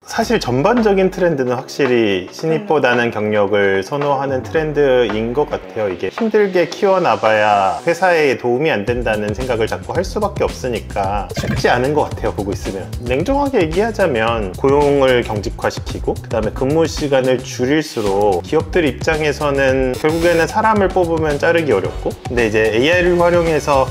사실 전반적인 트렌드는 확실히 신입보다는 경력을 선호하는 트렌드인 것 같아요. 이게 힘들게 키워나봐야 회사에 도움이 안 된다는 생각을 자꾸 할 수밖에 없으니까 쉽지 않은 것 같아요, 보고 있으면. 냉정하게 얘기하자면 고용을 경직화시키고 그 다음에 근무 시간을 줄일수록 기업들 입장에서는 결국에는 사람을 뽑으면 자르기 어렵고, 근데 이제 AI를 활용해서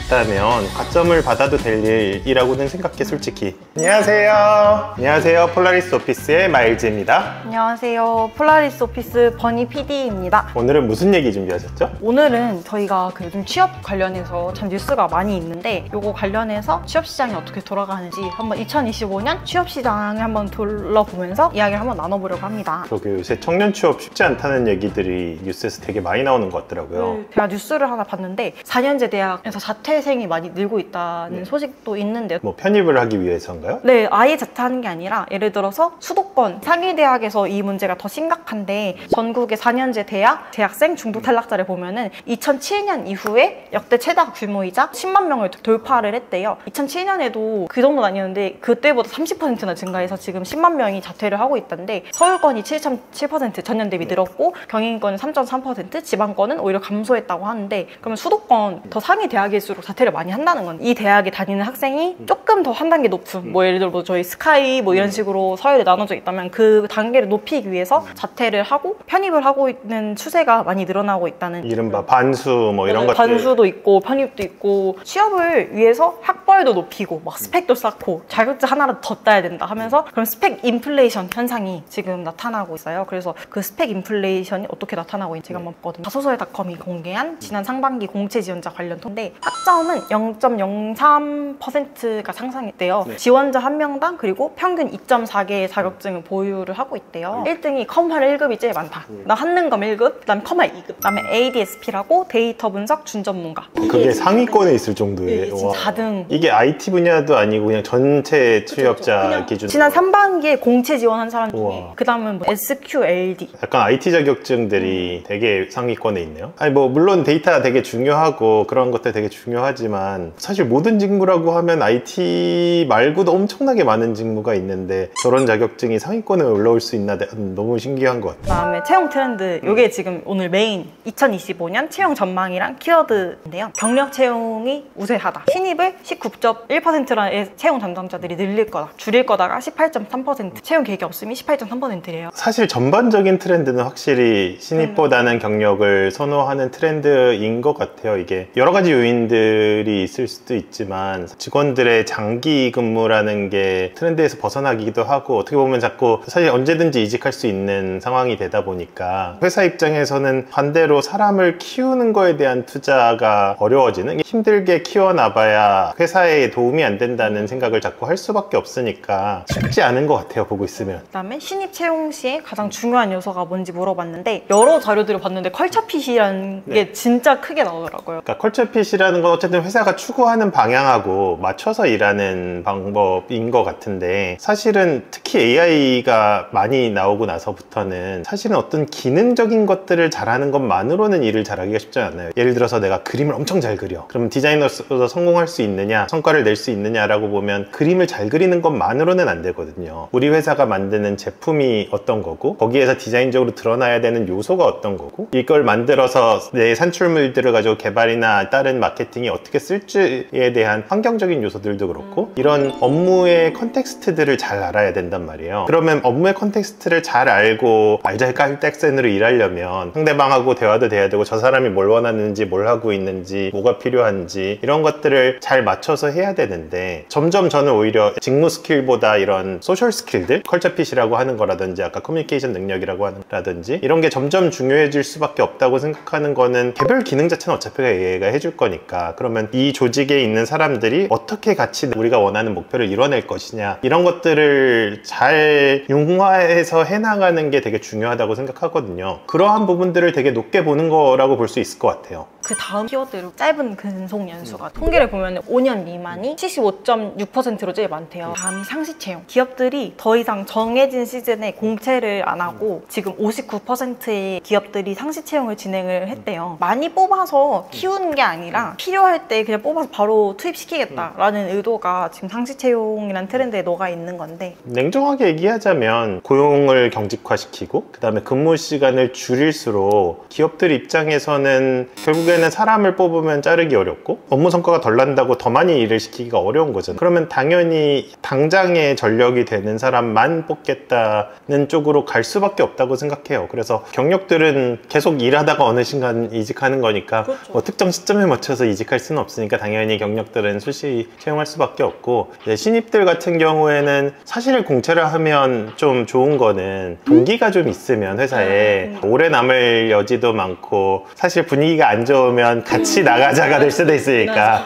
다면 가점을 받아도 될 일이라고는 생각해, 솔직히. 안녕하세요, 폴라리스 오피스의 마일즈입니다. 안녕하세요, 폴라리스 오피스 버니 PD입니다. 오늘은 무슨 얘기 준비하셨죠? 오늘은 저희가 요즘 취업 관련해서 참 뉴스가 많이 있는데, 요거 관련해서 취업시장이 어떻게 돌아가는지 한번 2025년 취업시장을 한번 둘러보면서 이야기를 한번 나눠보려고 합니다. 그러게, 요새 청년 취업 쉽지 않다는 얘기들이 뉴스에서 되게 많이 나오는 것 같더라고요. 제가 뉴스를 하나 봤는데 4년제 대학에서 자퇴생이 많이 늘고 있다는 소식도 있는데, 뭐 편입을 하기 위해서인가요? 네, 아예 자퇴하는 게 아니라 예를 들어서 수도권 상위 대학에서 이 문제가 더 심각한데, 전국의 4년제 대학 재학생 중도 탈락자를 보면은 2007년 이후에 역대 최다 규모이자 10만 명을 돌파를 했대요. 2007년에도 그 정도는 아니었는데 그때보다 30%나 증가해서 지금 10만 명이 자퇴를 하고 있다는데, 서울권이 7.7% 전년 대비 늘었고 경인권은 3.3%, 지방권은 오히려 감소했다고 하는데, 그러면 수도권 더 상위 대학일수록 자퇴를 많이 한다는 건, 이 대학에 다니는 학생이 조금 더 한 단계 높은, 뭐 예를 들어 뭐 저희 스카이 뭐 이런 식으로 서열이 나눠져 있다면 그 단계를 높이기 위해서 자퇴를 하고 편입을 하고 있는 추세가 많이 늘어나고 있다는. 이른바 반수 뭐 이런 것들. 반수도 있고 편입도 있고, 취업을 위해서 학벌도 높이고 막 스펙도 쌓고 자격증 하나라도 더 따야 된다 하면서 그런 스펙 인플레이션 현상이 지금 나타나고 있어요. 그래서 그 스펙 인플레이션이 어떻게 나타나고 있는지 한번 봤거든요. 자소서닷컴이 공개한 지난 상반기 공채 지원자 관련 통인데, 학점은 0.03%가 상승했대요. 지원자 한 명당, 그리고 평균 2.4개의 자격증을 보유를 하고 있대요. 1등이 컴활 1급이 제일 많다. 나 한능검 1급, 그 다음에 컴활 2급, 그 다음에 ADSP라고 데이터 분석 준전문가. 그게 상위권에 있을 정도예요. 네, 진짜 4등. 이게 IT 분야도 아니고 그냥 전체 취업자 기준. 지난 3반기에 공채 지원한 사람 중에 그 다음은 뭐 SQLD. 약간 IT 자격증들이 되게 상위권에 있네요. 아니 뭐 물론 데이터가 되게 중요하고 그런 것들 되게 중요하지만, 사실 모든 직무라고 하면 IT 말고도 엄청나게 많은 직무가 있는데 저런 자격증이 상위권에 올라올 수 있나, 너무 신기한 것 같아요. 그다음에 채용 트렌드, 이게 지금 오늘 메인 2025년 채용 전망이랑 키워드인데요. 경력 채용이 우세하다. 신입을 19.1%의 채용 담당자들이 늘릴 거다. 줄일 거다가 18.3%, 채용 계획이 없음이 18.3%래요. 사실 전반적인 트렌드는 확실히 신입보다는 경력을 선호하는 트렌드인 것 같아요. 이게 여러 가지 요인들이 있을 수도 있지만, 직원들의 장기 근무라는 게 트렌드에서 벗어나기도 하고, 어떻게 보면 자꾸 사실 언제든지 이직할 수 있는 상황이 되다 보니까 회사 입장에서는 반대로 사람을 키우는 거에 대한 투자가 어려워지는, 힘들게 키워나봐야 회사에 도움이 안 된다는 생각을 자꾸 할 수밖에 없으니까 쉽지 않은 것 같아요, 보고 있으면. 그다음에 신입 채용 시에 가장 중요한 요소가 뭔지 물어봤는데, 여러 자료들을 봤는데 컬처핏이라는 게 진짜 크게 나오더라고요. 그러니까 컬처핏이라는 건 어쨌든 회사가 추구하는 방향하고 맞춰서 일하는 방법인 것 같은데, 사실은 특히 AI가 많이 나오고 나서부터는 사실은 어떤 기능적인 것들을 잘하는 것만으로는 일을 잘하기가 쉽지 않아요. 예를 들어서 내가 그림을 엄청 잘 그려. 그럼 디자이너로서 성공할 수 있느냐, 성과를 낼 수 있느냐라고 보면 그림을 잘 그리는 것만으로는 안 되거든요. 우리 회사가 만드는 제품이 어떤 거고, 거기에서 디자인적으로 드러나야 되는 요소가 어떤 거고, 이걸 만들어서 내 산출물들을 가지고 개발이나 다른 마케팅이 어떻게 쓸지에 대한 환경적인 요소들도 그렇고, 이런 업무의 컨텍스트들을 잘 알아야 된단 말이에요. 그러면 업무의 컨텍스트를 잘 알고 알잘깔딱센으로 일하려면 상대방하고 대화도 돼야 되고, 저 사람이 뭘 원하는지, 뭘 하고 있는지, 뭐가 필요한지, 이런 것들을 잘 맞춰서 해야 되는데, 점점 저는 오히려 직무 스킬보다 이런 소셜 스킬들, 컬처핏이라고 하는 거라든지 아까 커뮤니케이션 능력이라고 하는 거라든지, 이런 게 점점 중요해질 수밖에 없다고 생각하는 거는, 개별 기능 자체는 어차피 얘가 해줄 거니까, 그러면 이 조직에 있는 사람들이 어떻게 같이 우리가 원하는 목표를 이뤄낼 것이냐, 이런 것들을 잘 융화해서 해나가는 게 되게 중요하다고 생각하거든요. 그러한 부분들을 되게 높게 보는 거라고 볼 수 있을 것 같아요. 그 다음 키워드로 짧은 근속 연수가 통계를 보면 5년 미만이 75.6%로 제일 많대요. 다음이 상시 채용. 기업들이 더 이상 정해진 시즌에 공채를 안 하고 지금 59%의 기업들이 상시 채용을 진행을 했대요. 많이 뽑아서 키우는 게 아니라 필요할 때 그냥 뽑아서 바로 투입시키겠다라는 의도가 지금 상시 채용이라는 트렌드에 녹아 있는 건데, 냉정하게 얘기하자면 고용을 경직화시키고 그 다음에 근무 시간을 줄일수록 기업들 입장에서는 결국에는 사람을 뽑으면 자르기 어렵고 업무 성과가 덜 난다고 더 많이 일을 시키기가 어려운 거잖아요. 그러면 당연히 당장의 전력이 되는 사람만 뽑겠다는 쪽으로 갈 수밖에 없다고 생각해요. 그래서 경력들은 계속 일하다가 어느 순간 이직하는 거니까 그렇죠. 뭐 특정 시점에 맞춰서 이직할 수는 없으니까 당연히 경력들은 수시 채용할 수밖에 없고, 신입들 같은 경우에는 사실 공채를 하면 좀 좋은 거는 동기가 좀 있으면 회사에 오래 남을 여지도 많고, 사실 분위기가 안 좋으면 같이 나가자가 될 수도 있으니까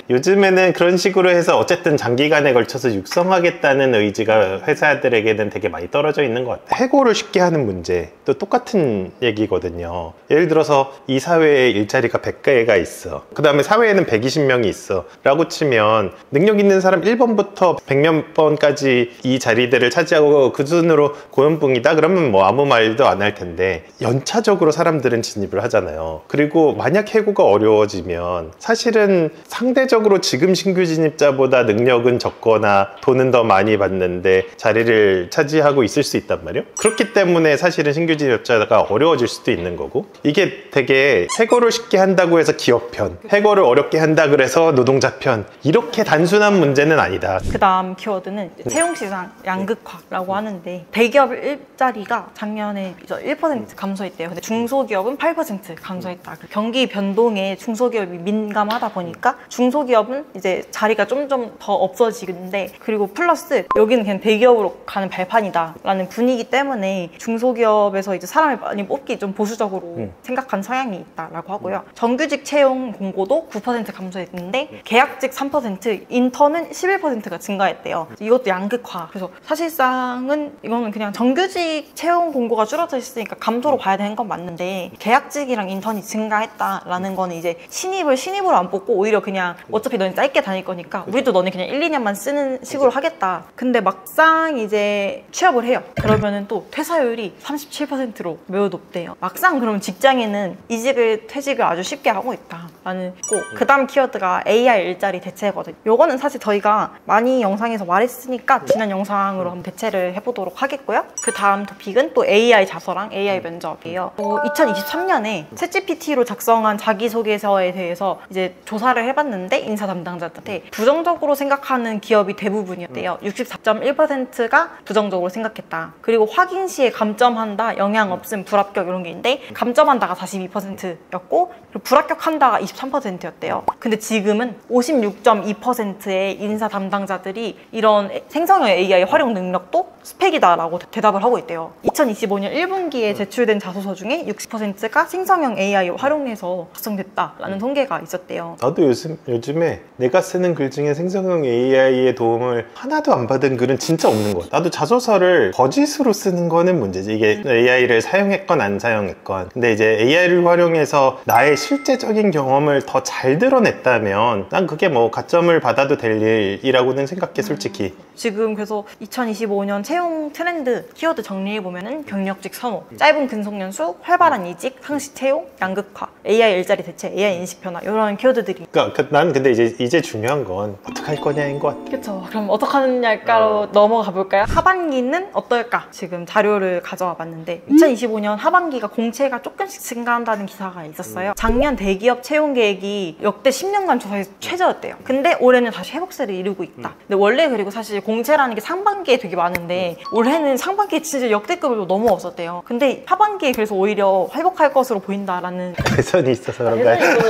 요즘에는 그런 식으로 해서 어쨌든 장기간에 걸쳐서 육성하겠다는 의지가 회사들에게는 되게 많이 떨어져 있는 것 같아요. 해고를 쉽게 하는 문제 또 똑같은 얘기거든요. 예를 들어서 이 사회에 일자리가 100개가 있어, 그 다음에 사회에는 120명이 있어 라고 치면 능력 있는 사람 1번부터 100몇 번까지 이 자리들을 차지하고 그 순으로 고연봉이다 그러면 뭐 아무 말도 안 할 텐데, 연차적으로 사람들은 진입을 하잖아요. 그리고 만약 해고가 어려워지면 사실은 상대적으로 지금 신규 진입자보다 능력은 적거나 돈은 더 많이 받는데 자리를 차지하고 있을 수 있단 말이에요. 그렇기 때문에 사실은 신규 진입자가 어려워질 수도 있는 거고, 이게 되게 해고를 쉽게 한다고 해서 기업 편, 해고를 어렵게 한다 그래서 노동자 편, 이렇게 단순한 문제는 아니다. 그 다음 키워드는 채용시장 양극화라고 하는데, 대기업 일자리가 작년에 1% 감소했대요. 근데 중소기업은 8% 감소했다. 경기 변동에 중소기업이 민감하다 보니까 중소기업은 이제 자리가 점점 더 없어지는데, 그리고 플러스 여기는 그냥 대기업으로 가는 발판이다 라는 분위기 때문에 중소기업에서 이제 사람을 많이 뽑기 좀 보수적으로 생각한 성향이 있다라고 하고요. 정규직 채용 공고도 9% 감소했는데 계약직 3%, 인턴은 11%가 증가했대요. 이것도 양극화. 그래서 사실상은 이거는 그냥 정규직 채용 공고가 줄어져 있으니까 감소로 봐야 되는 건 맞는데, 계약직이랑 인턴이 증가했다라는 거는 이제 신입으로 안 뽑고 오히려 그냥 어차피 너네 짧게 다닐 거니까 우리도 너네 그냥 1, 2년만 쓰는 식으로 하겠다. 근데 막상 이제 취업을 해요. 그러면은 또 퇴사율이 37%로 매우 높대요. 막상 그러면 직장인은 이직을 퇴직을 아주 쉽게 하고 있다라는 거. 그 다음 키워드가 AI 일자리 대체거든요. 요거는 사실 저희가 많이 영상에서 말했으니까 지난 영상으로 한번 대체를 해보도록 하겠고요. 그 다음 토픽은 또 AI 자서랑 AI 면접이에요. 2023년에 챗GPT로 작성한 자기소개서에 대해서 이제 조사를 해봤는데 인사 담당자한테 부정적으로 생각하는 기업이 대부분이었대요. 64.1%가 부정적으로 생각했다. 그리고 확인 시에 감점한다, 영향 없음, 불합격 이런 게 있는데, 감점한다가 42%였고 불합격한다가 23%였대요. 근데 지금은 56.2%의 인사 담당자들이 이런 생성형 AI 활용 능력도 스펙이다라고 대답을 하고 있대요. 2025년 1분기에 제출된 자소서 중에 60%가 생성형 AI 활용해서 작성됐다라는 통계가 있었대요. 나도 요즘에 내가 쓰는 글 중에 생성형 AI의 도움을 하나도 안 받은 글은 진짜 없는 것 같아. 나도 자소서를 거짓으로 쓰는 거는 문제지. 이게 AI를 사용했건 안 사용했건. 근데 이제 AI를 활용해서 나의 실제적인 경험을 더 잘 드러냈다면 난 그게 뭐 가점을 받아도 될 일이라고는 생각해, 솔직히. 지금 그래서 2025년 채용 트렌드 키워드 정리해보면은 경력직 선호, 짧은 근속 연수, 활발한 이직, 상시 채용, 양극화, AI 일자리 대체, AI 인식 변화, 이런 키워드들이. 그러니까 난 근데 이제 중요한 건 어떡할 거냐인 것 같아. 그쵸. 그럼 어떡하느냐로 넘어가 볼까요? 하반기는 어떨까? 지금 자료를 가져와 봤는데 2025년 하반기가 공채가 조금씩 증가한다는 기사가 있었어요. 작년 대기업 채용 계획이 역대 10년간 조사에서 최저였대요. 근데 올해는 다시 회복세를 이루고 있다. 근데 원래 그리고 사실 공채라는 게 상반기에 되게 많은데 올해는 상반기에 진짜 역대급으로 너무 없었대요. 근데 하반기에 그래서 오히려 회복할 것으로 보인다라는 대선이 있어서 그런가요?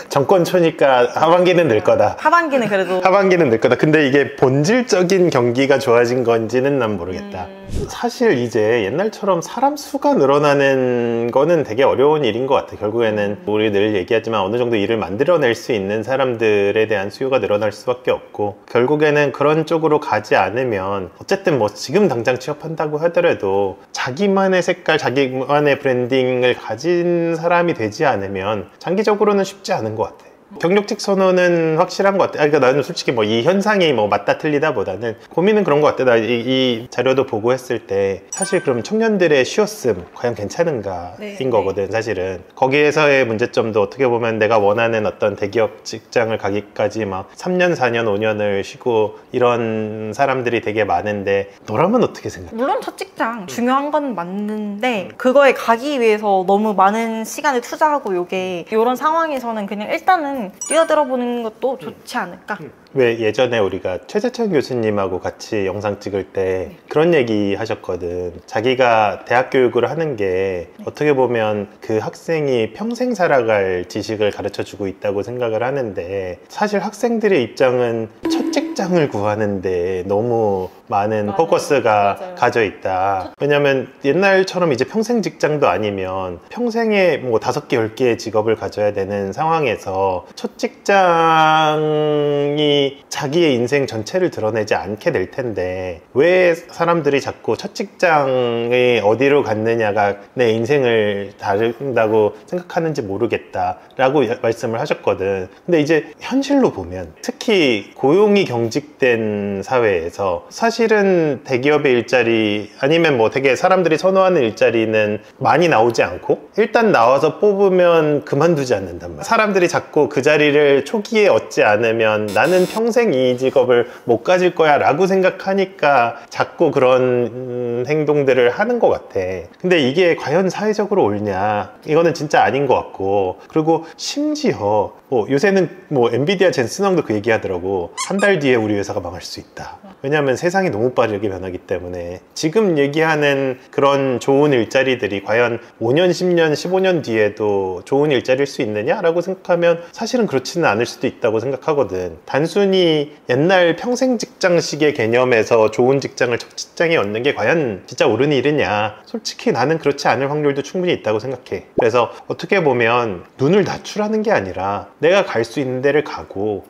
정권 초니까 하반기는 늘 거다. 하반기는 그래도 하반기는 늘 거다. 근데 이게 본질적인 경기가 좋아진 건지는 난 모르겠다. 사실 이제 옛날처럼 사람 수가 늘어나는 거는 되게 어려운 일인 것 같아. 결국에는 우리 늘 얘기하지만 어느 정도 일을 만들어낼 수 있는 사람들에 대한 수요가 늘어날 수밖에 없고, 결국에는 그런 쪽으로 가지 않으면 어쨌든 뭐 지금 당장 취업한다고 하더라도 자기만의 색깔, 자기만의 브랜딩을 가진 가진 사람이 되지 않으면 장기적으로는 쉽지 않은 것 같아. 경력직 선언은 확실한 것 같아. 그러니까 나는 솔직히 뭐 이 현상이 뭐 맞다 틀리다 보다는 고민은 그런 것 같아. 나 이 자료도 보고 했을 때 사실 그럼 청년들의 쉬었음 과연 괜찮은가 인 거거든. 사실은 거기에서의 문제점도 어떻게 보면 내가 원하는 어떤 대기업 직장을 가기까지 막 3년 4년 5년을 쉬고 이런 사람들이 되게 많은데 너라면 어떻게 생각해? 물론 첫 직장 중요한 건 맞는데 그거에 가기 위해서 너무 많은 시간을 투자하고 요게 이런 상황에서는 그냥 일단은 뛰어들어 보는 것도 좋지 않을까. 왜 예전에 우리가 최재천 교수님하고 같이 영상 찍을 때 그런 얘기 하셨거든. 자기가 대학 교육을 하는 게 어떻게 보면 그 학생이 평생 살아갈 지식을 가르쳐 주고 있다고 생각을 하는데 사실 학생들의 입장은 첫 직장을 구하는데 너무 많은 포커스가 맞아요. 가져 있다. 왜냐면 옛날처럼 이제 평생 직장도 아니면 평생에 뭐 5개, 10개의 직업을 가져야 되는 상황에서 첫 직장이 자기의 인생 전체를 드러내지 않게 될 텐데 왜 사람들이 자꾸 첫 직장에 어디로 갔느냐가 내 인생을 다룬다고 생각하는지 모르겠다 라고 말씀을 하셨거든. 근데 이제 현실로 보면 특히 고용이 경직된 사회에서 사실은 대기업의 일자리 아니면 뭐 되게 사람들이 선호하는 일자리는 많이 나오지 않고 일단 나와서 뽑으면 그만두지 않는단 말이야. 사람들이 자꾸 그 자리를 초기에 얻지 않으면 나는 평생 이 직업을 못 가질 거야 라고 생각하니까 자꾸 그런 행동들을 하는 것 같아. 근데 이게 과연 사회적으로 옳냐? 이거는 진짜 아닌 것 같고, 그리고 심지어 뭐 요새는 뭐 엔비디아 젠슨왕도 그 얘기하더라고. 한 달 뒤에 우리 회사가 망할 수 있다. 왜냐하면 세상이 너무 빠르게 변하기 때문에 지금 얘기하는 그런 좋은 일자리들이 과연 5년, 10년, 15년 뒤에도 좋은 일자리일 수 있느냐라고 생각하면 사실은 그렇지는 않을 수도 있다고 생각하거든. 단순히 옛날 평생 직장식의 개념에서 좋은 직장을 첫 직장에 얻는 게 과연 진짜 옳은 일이냐? 솔직히 나는 그렇지 않을 확률도 충분히 있다고 생각해. 그래서 어떻게 보면 눈을 낮추라는 게 아니라 내가 갈 수 있는 데를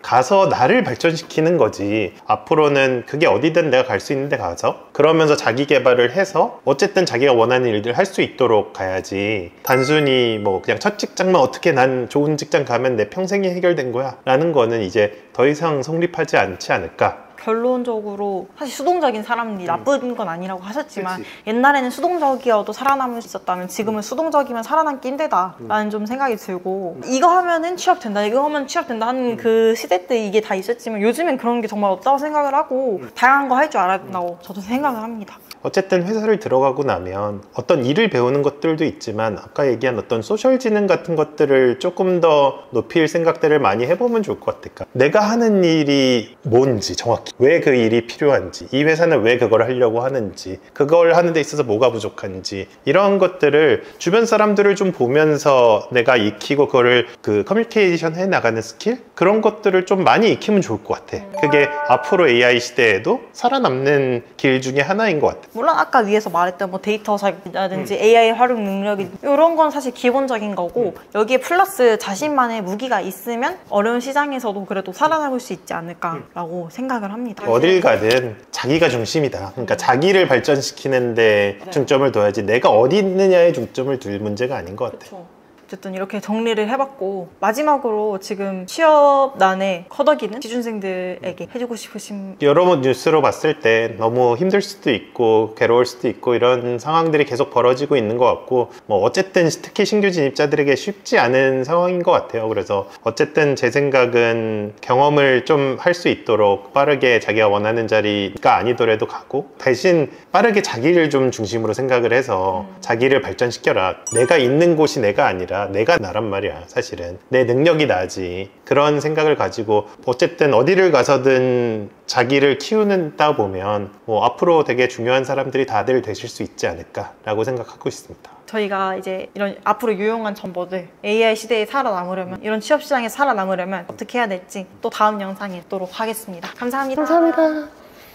가서 나를 발전시키는 거지. 앞으로는 그게 어디든 내가 갈 수 있는 데 가서 그러면서 자기 개발을 해서 어쨌든 자기가 원하는 일들 할 수 있도록 가야지. 단순히 뭐 그냥 첫 직장만 어떻게 난 좋은 직장 가면 내 평생이 해결된 거야 라는 거는 이제 더 이상 성립하지 않지 않을까. 결론적으로 사실 수동적인 사람이 나쁜 건 아니라고 하셨지만 그치. 옛날에는 수동적이어도 살아남을 수 있었다면 지금은 수동적이면 살아남기 힘들다라는 좀 생각이 들고 이거 하면은 취업된다 이거 하면 취업된다 하는 그 시대 때 이게 다 있었지만 요즘엔 그런 게 정말 없다고 생각을 하고 다양한 거 할 줄 알아야 된다고 저도 생각을 합니다. 어쨌든 회사를 들어가고 나면 어떤 일을 배우는 것들도 있지만 아까 얘기한 어떤 소셜 지능 같은 것들을 조금 더 높일 생각들을 많이 해보면 좋을 것 같을까. 내가 하는 일이 뭔지 정확히 왜 그 일이 필요한지 이 회사는 왜 그걸 하려고 하는지 그걸 하는 데 있어서 뭐가 부족한지 이런 것들을 주변 사람들을 좀 보면서 내가 익히고 그거를 그 커뮤니케이션 해 나가는 스킬 그런 것들을 좀 많이 익히면 좋을 것 같아. 그게 앞으로 AI 시대에도 살아남는 길 중에 하나인 것 같아. 물론 아까 위에서 말했던 뭐 데이터 사기라든지 AI 활용 능력이 이런 건 사실 기본적인 거고 여기에 플러스 자신만의 무기가 있으면 어려운 시장에서도 그래도 살아남을 수 있지 않을까라고 생각을 합니다. 어딜 가든 자기가 중심이다. 그러니까 자기를 발전시키는데 중점을 둬야지 내가 어디 있느냐에 중점을 둘 문제가 아닌 것 같아. 그쵸. 어쨌든 이렇게 정리를 해봤고 마지막으로 지금 취업난에 커덕이는 취준생들에게 해주고 싶으신 여러 뉴스로 봤을 때 너무 힘들 수도 있고 괴로울 수도 있고 이런 상황들이 계속 벌어지고 있는 것 같고 뭐 어쨌든 특히 신규 진입자들에게 쉽지 않은 상황인 것 같아요. 그래서 어쨌든 제 생각은 경험을 좀 할 수 있도록 빠르게 자기가 원하는 자리가 아니더라도 가고 대신 빠르게 자기를 좀 중심으로 생각을 해서 자기를 발전시켜라. 내가 있는 곳이 내가 아니라 내가 나란 말이야. 사실은 내 능력이 나지. 그런 생각을 가지고 어쨌든 어디를 가서든 자기를 키우는다 보면 뭐 앞으로 되게 중요한 사람들이 다들 되실 수 있지 않을까라고 생각하고 있습니다. 저희가 이제 이런 앞으로 유용한 정보들 AI 시대에 살아남으려면 이런 취업 시장에 살아남으려면 어떻게 해야 될지 또 다음 영상에 보도록 하겠습니다. 감사합니다. 감사합니다.